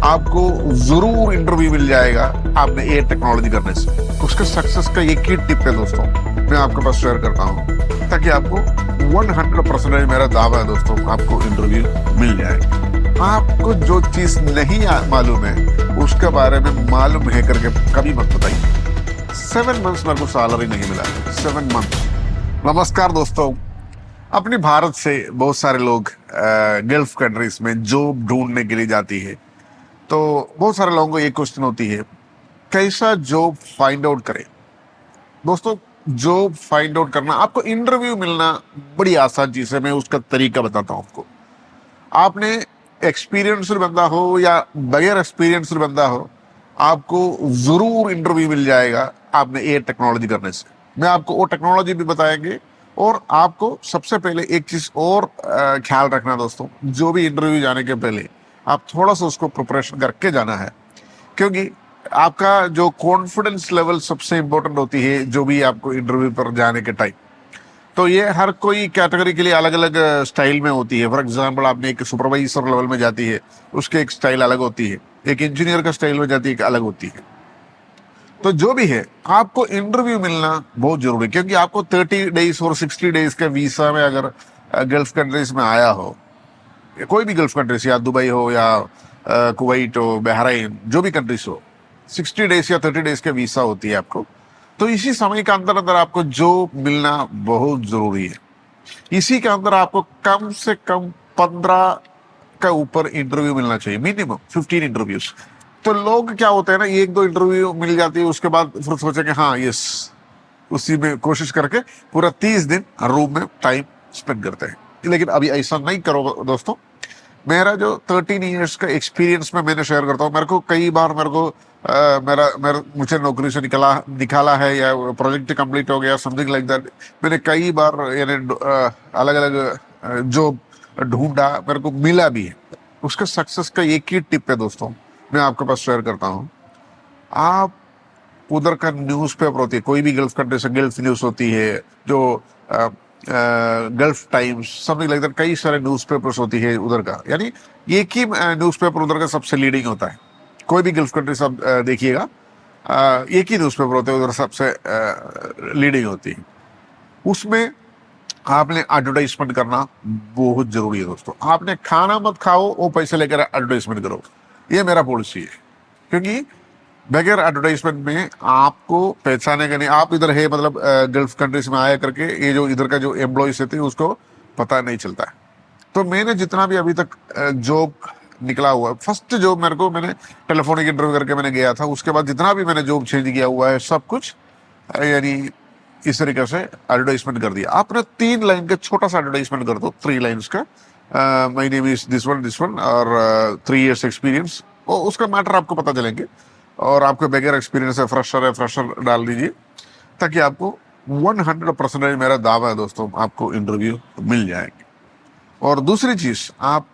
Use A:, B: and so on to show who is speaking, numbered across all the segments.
A: आपको जरूर इंटरव्यू मिल जाएगा आपने ये टेक्नोलॉजी करने से। उसके सक्सेस का एक ही टिप है दोस्तों, मैं आपके पास शेयर करता हूँ ताकि आपको 100% मेरा दावा है दोस्तों, आपको इंटरव्यू मिल जाएगा। आपको जो चीज नहीं मालूम है उसके बारे में मालूम है करके कभी मत बताइए। 7 मंथ्स मेरे को सैलरी नहीं मिला, 7 मंथ। नमस्कार दोस्तों, अपने भारत से बहुत सारे लोग गल्फ कंट्रीज में जॉब ढूंढने के लिए जाती है। तो बहुत सारे लोगों को एक क्वेश्चन होती है, कैसा जॉब फाइंड आउट करें। दोस्तों, जॉब फाइंड आउट करना, आपको इंटरव्यू मिलना बड़ी आसान चीज है। मैं उसका तरीका बताता हूँ आपको। आपने एक्सपीरियंस्ड बंदा हो या बगैर एक्सपीरियंस्ड बंदा हो, आपको जरूर इंटरव्यू मिल जाएगा आपने ये टेक्नोलॉजी करने से। मैं आपको वो टेक्नोलॉजी भी बताएंगे। और आपको सबसे पहले एक चीज और ख्याल रखना दोस्तों, जो भी इंटरव्यू जाने के पहले आप थोड़ा सा उसको प्रिपरेशन करके जाना है, क्योंकि आपका जो कॉन्फिडेंस लेवल सबसे इंपॉर्टेंट होती है जो भी आपको इंटरव्यू पर जाने के टाइम। तो ये हर कोई कैटेगरी के लिए अलग अलग स्टाइल में होती है। फॉर एग्जांपल, आपने एक सुपरवाइजर लेवल में जाती है, उसके एक स्टाइल अलग होती है, एक इंजीनियर का स्टाइल में जाती है, एक अलग होती है। तो जो भी है, आपको इंटरव्यू मिलना बहुत जरूरी है, क्योंकि आपको 30 डेज और 60 डेज के वीसा में अगर गल्फ कंट्रीज में आया हो, कोई भी गल्फ कंट्रीज, या दुबई हो या कुवैत हो, बहरीन, जो भी कंट्रीज हो, 60 डेज या 30 डेज के वीसा होती है आपको। तो इसी समय के अंदर अंदर आपको जॉब मिलना बहुत जरूरी है। इसी के अंदर आपको कम से कम 15 का ऊपर इंटरव्यू मिलना चाहिए, मिनिमम 15 इंटरव्यूज। तो लोग क्या होते हैं ना, एक दो इंटरव्यू मिल जाती है, उसके बाद फिर सोचे कि हाँ यस, उसी में कोशिश करके पूरा 30 दिन रूम में टाइम स्पेंड करते हैं। लेकिन अभी ऐसा नहीं करो दोस्तों। मेरा जो 13 ईयर्स का एक्सपीरियंस में मैंने शेयर करता हूँ। मेरे को कई बार मुझे नौकरी से निकाला है, या प्रोजेक्ट कंप्लीट हो गया, समथिंग लाइक दैट। मैंने कई बार यानी अलग अलग जॉब ढूंढा, मेरे को मिला भी है। उसका सक्सेस का एक ही टिप है दोस्तों, मैं आपके पास शेयर करता हूँ। आप उधर का न्यूज़पेपर होती है, कोई भी गल्फ कंट्री से गल्फ न्यूज़ होती है, जो gulf times, something like that, कई सारे न्यूज़पेपर्स होती है उधर का। यानी एक ही न्यूज़पेपर उधर का सबसे लीडिंग होता है। कोई भी गल्फ कंट्री सब देखिएगा, एक ही न्यूज़पेपर होते हैं उधर, सबसे लीडिंग होती है। उसमें आपने एडवर्टाइजमेंट करना बहुत जरूरी है दोस्तों। आपने खाना मत खाओ, वो पैसे लेकर एडवर्टाइजमेंट करो, ये मेरा पॉलिसी है। क्योंकि बगैर एडवर्टाइजमेंट में आपको पहचाने का नहीं, आप इधर है मतलब गल्फ कंट्रीज में आया करके, ये जो इधर का जो एम्प्लॉयज थे उसको पता नहीं चलता है। तो मैंने जितना भी अभी तक जॉब निकला हुआ, फर्स्ट जॉब मैंने टेलीफोनिक इंटरव्यू करके मैंने गया था। उसके बाद जितना भी मैंने जॉब चेंज किया हुआ है, सब कुछ यानी इस तरीके से एडवर्टाइजमेंट कर दिया। आपने 3 लाइन का छोटा सा एडवर्टाइजमेंट कर दो, 3 लाइन्स का, my name is this one और 3 इयर्स एक्सपीरियंस, और उसका मैटर आपको पता चलेंगे। और आपको बगैर एक्सपीरियंस है, फ्रेशर डाल दीजिए, ताकि आपको 100% मेरा दावा है दोस्तों, आपको इंटरव्यू मिल जाएगी। और दूसरी चीज, आप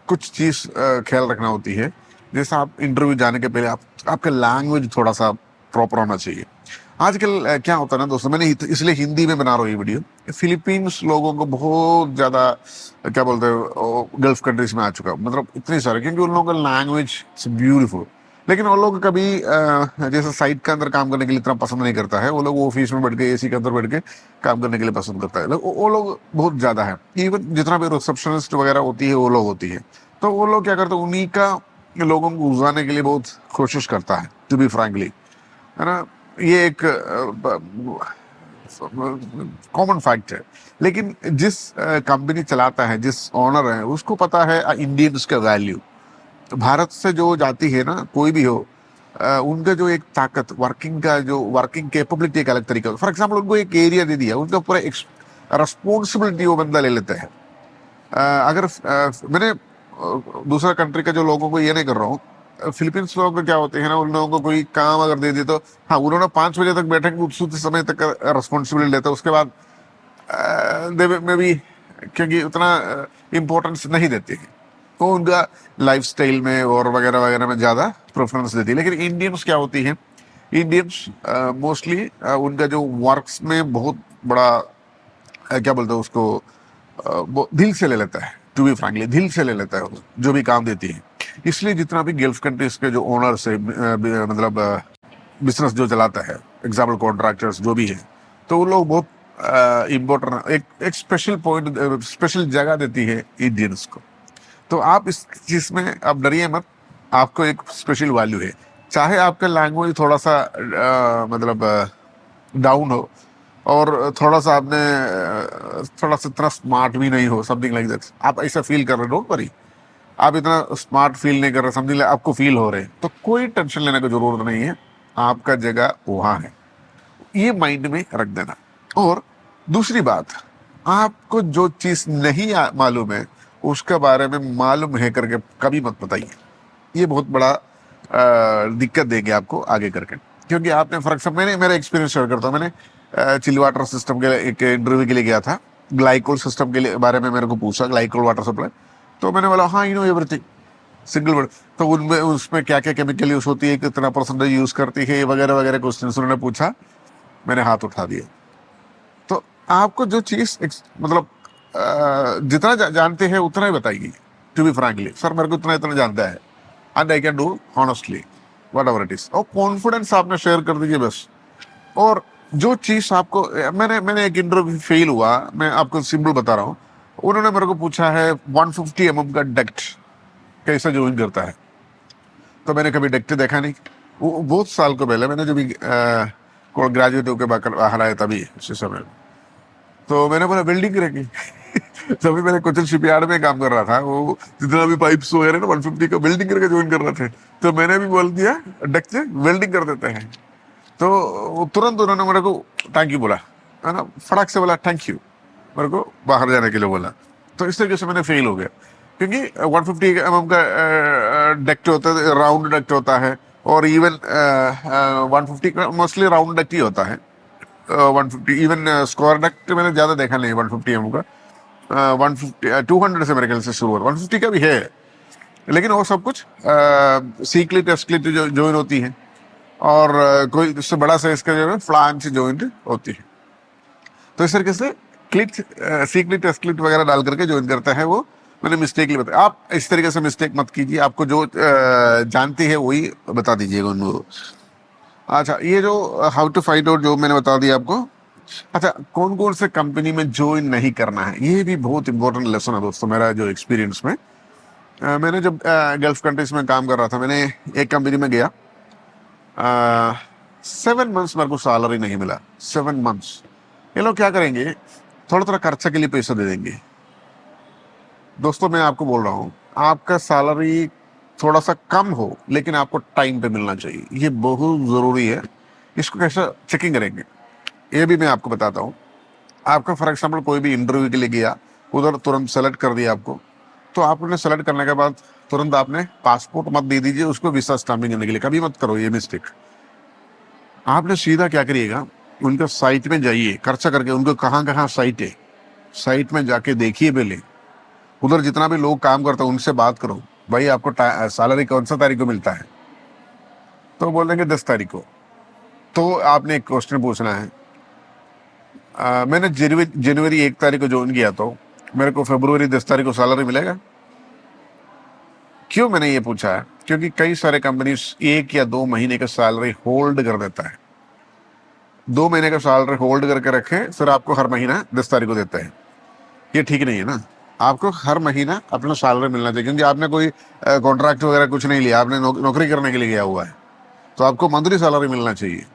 A: कुछ चीज ख्याल रखना होती है। जैसे आप इंटरव्यू जाने के पहले आपका लैंग्वेज थोड़ा सा प्रॉपर होना चाहिए। आजकल क्या होता है ना दोस्तों, मैंने इसलिए हिंदी में बना रहा हूँ ये वीडियो। फिलीपींस लोगों को बहुत ज्यादा क्या बोलते हैं, गल्फ कंट्रीज में आ चुका, मतलब इतने सारे, क्योंकि उन लोगों का लैंग्वेज इट्स ब्यूटीफुल। लेकिन वो लोग कभी जैसे साइट के अंदर काम करने के लिए इतना पसंद नहीं करता है। वो लोग ऑफिस में बैठ के, एसी के अंदर बैठ के काम करने के लिए पसंद करता है। वो लोग बहुत ज्यादा है। इवन जितना भी रिसेप्शनिस्ट वगैरह होती है, वो लोग होती है। तो वो लोग क्या करते हैं, उन्हीं का लोगों को घुसाने के लिए बहुत कोशिश करता है, टू बी फ्रैंकली, है ना। ये एक कॉमन फैक्ट है। लेकिन जिस कंपनी चलाता है, जिस ओनर है, उसको पता है इंडियंस का वैल्यू। भारत से जो जाती है ना, कोई भी हो, उनका जो एक ताकत, वर्किंग कैपेबिलिटी एक अलग तरीका। फॉर एग्जाम्पल, उनको एक एरिया दे दिया, उनका पूरा रिस्पॉन्सिबिलिटी वो बंदा ले लेता है। अगर मैंने दूसरा कंट्री का जो लोगों को ये नहीं कर रहा हूँ, फिलीपींस लोग क्या होते हैं ना, उन लोगों को कोई काम अगर दे दी तो हाँ, उन्होंने 5 बजे तक बैठेंगे, उस समय तक रिस्पॉन्सिबिलिटी लेते हैं। उसके बाद में भी, क्योंकि उतना इम्पोर्टेंस नहीं देते हैं, तो उनका लाइफस्टाइल में और वगैरह वगैरह में ज़्यादा प्रेफरेंस देती है। लेकिन इंडियंस क्या होती है, इंडियंस मोस्टली उनका जो वर्क्स में बहुत बड़ा क्या बोलते हैं उसको, वो दिल से ले लेता है। टू बी फ्रैंकली दिल से ले लेता है वो जो भी काम देती है। इसलिए जितना भी गल्फ कंट्रीज के जो ओनर्स है, मतलब बिजनेस जो चलाता है, एग्जाम्पल कॉन्ट्रैक्टर्स जो भी है, तो वो लोग बहुत इम्पोर्टेंट एक स्पेशल पॉइंट, स्पेशल जगह देती है इंडियंस को। तो आप इस चीज में आप डरिए मत, आपको एक स्पेशल वैल्यू है। चाहे आपका लैंग्वेज थोड़ा सा मतलब डाउन हो, और थोड़ा सा आपने थोड़ा सा इतना स्मार्ट भी नहीं हो, समथिंग लाइक दैट, आप ऐसा फील कर रहे, डोंट वरी, आप इतना स्मार्ट फील नहीं कर रहे, समथिंग लाइक आपको फील हो रहे, तो कोई टेंशन लेने की जरूरत नहीं है, आपका जगह वहां है, ये माइंड में रख देना। और दूसरी बात, आपको जो चीज नहीं मालूम है उसके बारे में मालूम है करके कभी मत बताइए, ये बहुत बड़ा दिक्कत देंगे आपको आगे करके। क्योंकि आपने फॉर एग्जाम्पल, मैंने मेरा एक्सपीरियंस शेयर करता हूँ, मैंने चिल वाटर सिस्टम के लिए एक इंटरव्यू के लिए गया था, ग्लाइकोल सिस्टम के लिए बारे में मेरे को पूछा, ग्लाइकोल वाटर सप्लाई, तो मैंने बोला हाँ you know everything, single word. तो उनमें उसमें क्या क्या केमिकल यूज होती है, कितना परसेंटेज यूज करती है, वगैरह वगैरह क्वेश्चन उन्होंने पूछा, मैंने हाथ उठा दिया। तो आपको जो चीज मतलब जितना जानते हैं उतना ही बताइए, टू बी फ्रैंकली, सर मेरे को इतना इतना जानता है and I can do honestly what ever it is, और कॉन्फिडेंस आपने शेयर कर दीजिए बस। और जो चीज आपको, मैंने एक इंटरव्यू फेल हुआ, मैं आपको सिंपल बता रहा हूँ, उन्होंने मेरे को पूछा है 150 mm का डक्ट कैसे ज्वाइन करता है, तो मैंने कभी डक्ट देखा नहीं, वो बहुत साल को पहले, मैंने जब ग्रेजुएट होकर बाहर आया तभी उसी समय, तो मैंने बोला वेल्डिंग करेंगे तभी मैंने कोचन शिपयार्ड में काम कर रहा था, वो जितना भी पाइप्स वगैरह ना 150 का वेल्डिंग करके ज्वाइन कर रहे थे, तो मैंने भी बोल दिया डक से वेल्डिंग कर देते हैं। तो तुरंत उन्होंने मेरे को थैंक यू बोला, है ना, फटाक से बोला थैंक यू, मेरे को बाहर जाने के लिए बोला। तो इस तरीके से मैंने फेल हो गया, क्योंकि 150 mm का डक्ट होता है, राउंड डक्ट होता है, और इवन 150 का मोस्टली राउंड डक्ट ही होता है। 150 इवन स्क्वायर डक्ट मैंने ज्यादा देखा नहीं 150 mm का। 150 200 से मेरे ख्याल से शुरू होता, 150 का भी है, लेकिन वो सब कुछ सीक्लिट एस्क्लिट जो ज्वाइन होती है, और कोई उससे बड़ा साइज का जो है फ्लांच ज्वाइंट होती है। तो इस तरीके से क्लिट सीक्लिट एस्क्लिट वगैरह डाल करके ज्वाइन करता है वो, मैंने मिस्टेकली बताया। आप इस तरीके से मिस्टेक मत कीजिए, आपको जो जानती है वही बता दीजिएगा उनको। अच्छा, ये जो हाउ टू फाइंड आउट जो मैंने बता दिया आपको। अच्छा, कौन कौन से कंपनी में ज्वाइन नहीं करना है, ये भी बहुत इंपॉर्टेंट लेसन है दोस्तों, मेरा जो एक्सपीरियंस में। मैंने जब गल्फ कंट्रीज में काम कर रहा था, मैंने एक कंपनी में गया, 7 मंथ्स मेरे को सैलरी नहीं मिला, 7 मंथ्स। ये लोग क्या करेंगे, थोड़ा थोड़ा खर्चा के लिए पैसा दे देंगे। दोस्तों मैं आपको बोल रहा हूँ, आपका सैलरी थोड़ा सा कम हो लेकिन आपको टाइम पे मिलना चाहिए, ये बहुत जरूरी है। इसको कैसे चेकिंग करेंगे ये भी मैं आपको बताता हूँ। आपका फॉर एग्जाम्पल कोई भी इंटरव्यू के लिए गया, उधर तुरंत सेलेक्ट कर दिया आपको, तो आपने सेलेक्ट करने के बाद तुरंत आपने पासपोर्ट मत दे दीजिए उसको वीसा स्टाम्पिंग करने के लिए, कभी मत करो ये मिस्टेक। आपने सीधा क्या करिएगा, उनका साइट में जाइए, खर्चा करके उनको कहाँ कहाँ साइट है, साइट में जाके देखिए पहले, उधर जितना भी लोग काम करते हैं उनसे बात करो, भाई आपको सैलरी कौन सा तारीख को मिलता है, तो बोलेंगे 10 तारीख को। तो आपने एक क्वेश्चन पूछना है, मैंने जनवरी 1 तारीख को ज्वाइन किया, तो मेरे को फरवरी 10 तारीख को सैलरी मिलेगा? क्यों मैंने ये पूछा है, क्योंकि कई सारे कंपनीज 1 या 2 महीने का सैलरी होल्ड कर देता है, 2 महीने का सैलरी होल्ड करके रखे, फिर आपको हर महीना 10 तारीख को देते हैं। ये ठीक नहीं है ना, आपको हर महीना अपना सैलरी मिलना चाहिए, क्योंकि आपने कोई कॉन्ट्रैक्ट वगैरह कुछ नहीं लिया, आपने नौकरी करने के लिए गया हुआ है, तो आपको मंथली सैलरी मिलना चाहिए।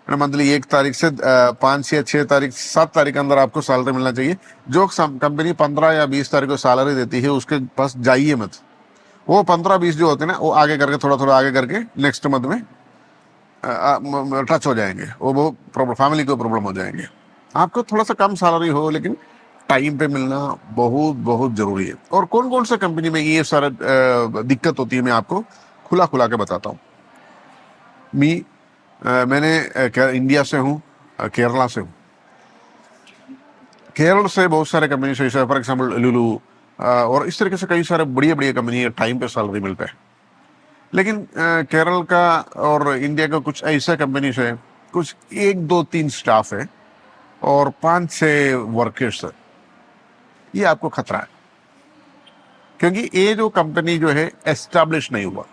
A: मंथली 1 तारीख से 5 या 6 तारीख 7 तारीख के अंदर आपको सैलरी मिलना चाहिए। जो कंपनी 15 या 20 तारीख को सैलरी देती है उसके पास जाइए मत, वो 15-20 जो होते हैं ना, वो आगे करके थोड़ा थोड़ा आगे करके नेक्स्ट मंथ में टच हो जाएंगे, वो प्रॉब्लम, फैमिली को प्रॉब्लम हो जाएंगे। आपको थोड़ा सा कम सैलरी हो लेकिन टाइम पे मिलना बहुत बहुत जरूरी है। और कौन कौन सा कंपनी में ये सारा दिक्कत होती है मैं आपको खुला खुला के बताता हूँ। मैंने इंडिया से हूँ, केरला से हूँ। केरल से बहुत सारे कंपनी से, फॉर एग्जाम्पल लुलू और इस तरीके से कई सारे बढ़िया बढ़िया कंपनी टाइम पे सैलरी मिलता है। लेकिन केरल का और इंडिया का कुछ ऐसा कंपनी है, कुछ 1 2 3 स्टाफ है और 5 6 वर्कर्स है, ये आपको खतरा है। क्योंकि ये जो कंपनी जो है एस्टैब्लिश नहीं हुआ।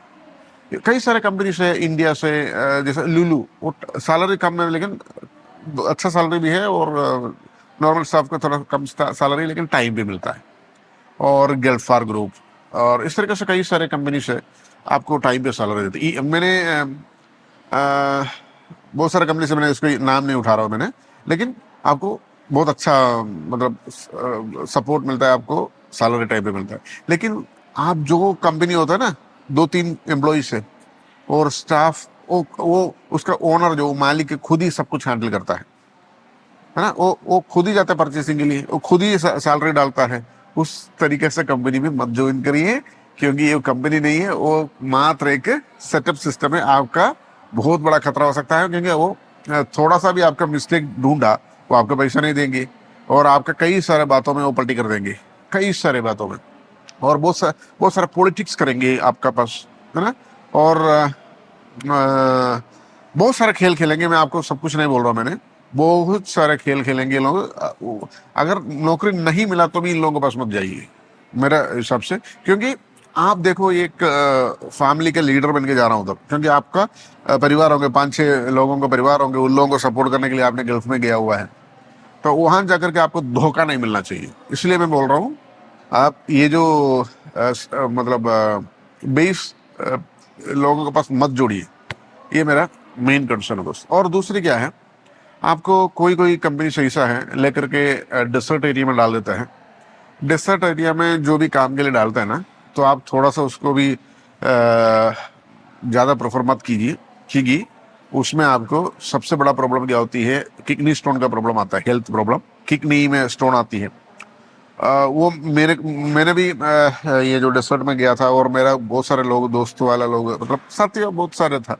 A: कई सारे कंपनी से इंडिया से जैसे लुलु, वो सैलरी कम है लेकिन अच्छा सैलरी भी है, और नॉर्मल स्टाफ को थोड़ा कम सैलरी लेकिन टाइम भी मिलता है। और गल्फार ग्रुप और इस तरीके से कई सारे कंपनी से आपको टाइम पे सैलरी देती। मैंने बहुत सारे कंपनी से, मैंने इसको नाम नहीं उठा रहा हूँ मैंने, लेकिन आपको बहुत अच्छा मतलब सपोर्ट मिलता है, आपको सैलरी टाइम पे मिलता है। लेकिन आप जो कंपनी होता है ना 2-3 एम्प्लॉय से और स्टाफ, वो उसका ओनर जो मालिक है खुद ही सब कुछ हैंडल करता है ना, वो खुद ही जाता है परचेसिंग के लिए, वो खुद ही सैलरी डालता है। उस तरीके से कंपनी में मत ज्वाइन करिए, क्योंकि ये कंपनी नहीं है, वो मात्र एक सेटअप सिस्टम है। आपका बहुत बड़ा खतरा हो सकता है, क्योंकि वो थोड़ा सा भी आपका मिस्टेक ढूंढा वो आपका पैसा नहीं देंगे, और आपका कई सारे बातों में वो पलटी कर देंगे, कई सारे बातों में, और बहुत सारा पॉलिटिक्स करेंगे आपका पास, है ना। और बहुत सारे खेल खेलेंगे। मैं आपको सब कुछ नहीं बोल रहा हूँ, मैंने बहुत सारे खेल खेलेंगे लोग। अगर नौकरी नहीं मिला तो भी इन लोगों के पास मत जाइए मेरा हिसाब से, क्योंकि आप देखो एक फैमिली के लीडर बन के जा रहा हूँ उधर, क्योंकि आपका परिवार होंगे, 5-6 लोगों का परिवार होंगे, उन लोगों को सपोर्ट करने के लिए आपने गल्फ में गया हुआ है, तो वहां जाकर के आपको धोखा नहीं मिलना चाहिए। इसलिए मैं बोल रहा हूँ, आप ये जो मतलब 20 लोगों के पास मत जोड़िए, ये मेरा मेन कंसर्न है दोस्त। और दूसरी क्या है, आपको कोई कोई कंपनी से ऐसा है लेकर के डेसर्ट एरिया में डाल देता है। डेसर्ट एरिया में जो भी काम के लिए डालता है ना, तो आप थोड़ा सा उसको भी ज़्यादा प्रेफर मत कीजिए। उसमें आपको सबसे बड़ा प्रॉब्लम क्या होती है, किडनी स्टोन का प्रॉब्लम आता है, हेल्थ प्रॉब्लम, किडनी में स्टोन आती है। वो मैंने भी ये जो डेसर्ट में गया था, और मेरा बहुत सारे लोग, दोस्तों वाला लोग, मतलब साथी बहुत सारे था,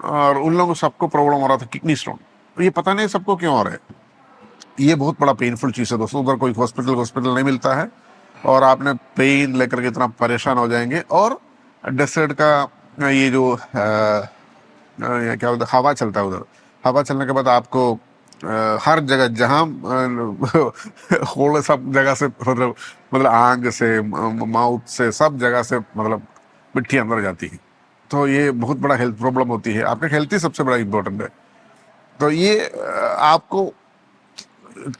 A: और उन लोगों को सबको प्रॉब्लम हो रहा था किडनी स्टोन। ये पता नहीं सबको क्यों हो रहा है, ये बहुत बड़ा पेनफुल चीज़ है दोस्तों। उधर कोई हॉस्पिटल नहीं मिलता है, और आपने पेन लेकर के इतना परेशान हो जाएंगे। और डेसर्ट का ये जो ये क्या बोलते, हवा चलता है उधर, हवा चलने के बाद आपको हर जगह जहाँ होल सब जगह से, मतलब आंग से, माउथ से, सब जगह से मतलब मिट्टी अंदर जाती है। तो ये बहुत बड़ा हेल्थ प्रॉब्लम होती है। आपका हेल्थ ही सबसे बड़ा इंपॉर्टेंट है। तो ये आपको,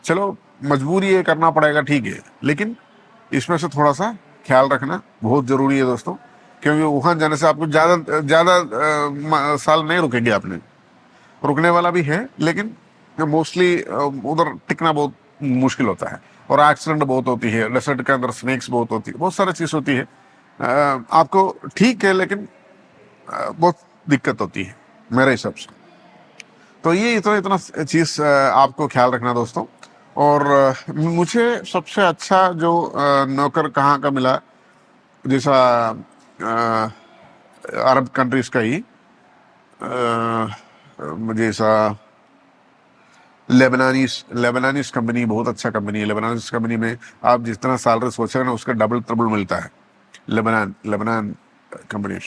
A: चलो मजबूरी है, करना पड़ेगा, ठीक है, लेकिन इसमें से थोड़ा सा ख्याल रखना बहुत जरूरी है दोस्तों, क्योंकि वहां जाने से आपको ज्यादा ज्यादा साल नहीं रुकेंगे। आपने रुकने वाला भी है, लेकिन मोस्टली उधर टिकना बहुत मुश्किल होता है, और एक्सीडेंट बहुत होती है, डेसर्ट के अंदर स्नेक्स बहुत होती है, बहुत सारी चीज होती है। आपको ठीक है, लेकिन बहुत दिक्कत होती है मेरे हिसाब से। तो ये इतना इतना चीज आपको ख्याल रखना दोस्तों। और मुझे सबसे अच्छा जो नौकर कहाँ का मिला, जैसा अरब कंट्रीज का ही, मुझे ऐसा लेबनानीस कंपनी बहुत अच्छा कंपनी है। लेबनानीस कंपनी में आप जितना सैलरी सोच रहे हैं ना, उसका डबल ट्रिपल मिलता है। लेबनान कंपनीज,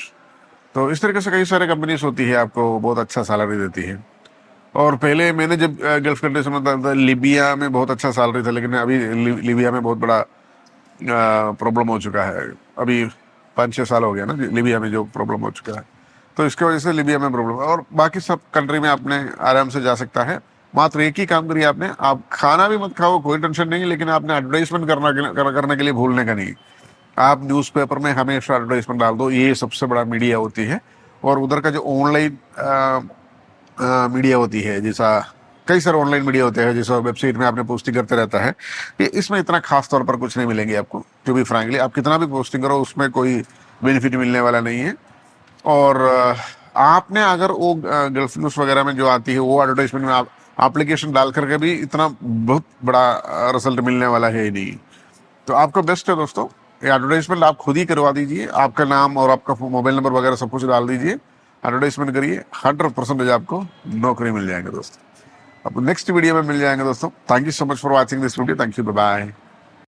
A: तो इस तरीके से कई सारे कंपनीज होती है, आपको बहुत अच्छा सैलरी देती है। और पहले मैंने जब गल्फ कंट्री में था, लीबिया में बहुत अच्छा सैलरी था, लेकिन अभी लीबिया में बहुत बड़ा प्रॉब्लम हो चुका है। अभी 5-6 साल हो गया ना लीबिया में जो प्रॉब्लम हो चुका है, तो इसके वजह से लीबिया में प्रॉब्लम है। और बाकी सब कंट्री में आपने आराम से जा सकता है। मात्र एक ही काम करिए आपने, आप खाना भी मत खाओ, कोई टेंशन नहीं, लेकिन आपने एडवर्टाइजमेंट करने के लिए भूलने का नहीं। आप न्यूज़पेपर में हमेशा एडवर्टाइजमेंट डाल दो, ये सबसे बड़ा मीडिया होती है। और उधर का जो ऑनलाइन मीडिया होती है, जैसा कई सारे ऑनलाइन मीडिया होते हैं, जैसा वेबसाइट में आपने पोस्टिंग करते रहता है, ये इसमें इतना खास तौर पर कुछ नहीं मिलेंगे आपको। टू बी फ्रैंकली, आप कितना भी पोस्टिंग करो, उसमें कोई बेनिफिट मिलने वाला नहीं है। और आपने अगर वो गल्फ न्यूज़ वगैरह में जो आती है, वो एडवर्टाइजमेंट में आप एप्लीकेशन डाल करके भी इतना बहुत बड़ा रिजल्ट मिलने वाला है ही नहीं। तो आपको बेस्ट है दोस्तों, ये एडवर्टाइजमेंट आप खुद ही करवा दीजिए, आपका नाम और आपका मोबाइल नंबर वगैरह सब कुछ डाल दीजिए, एडवर्टाइजमेंट करिए, 100% आपको नौकरी मिल जाएंगे दोस्तों। अब नेक्स्ट वीडियो में मिल जाएंगे दोस्तों। Thank you so much for watching this video. Thank you, bye bye.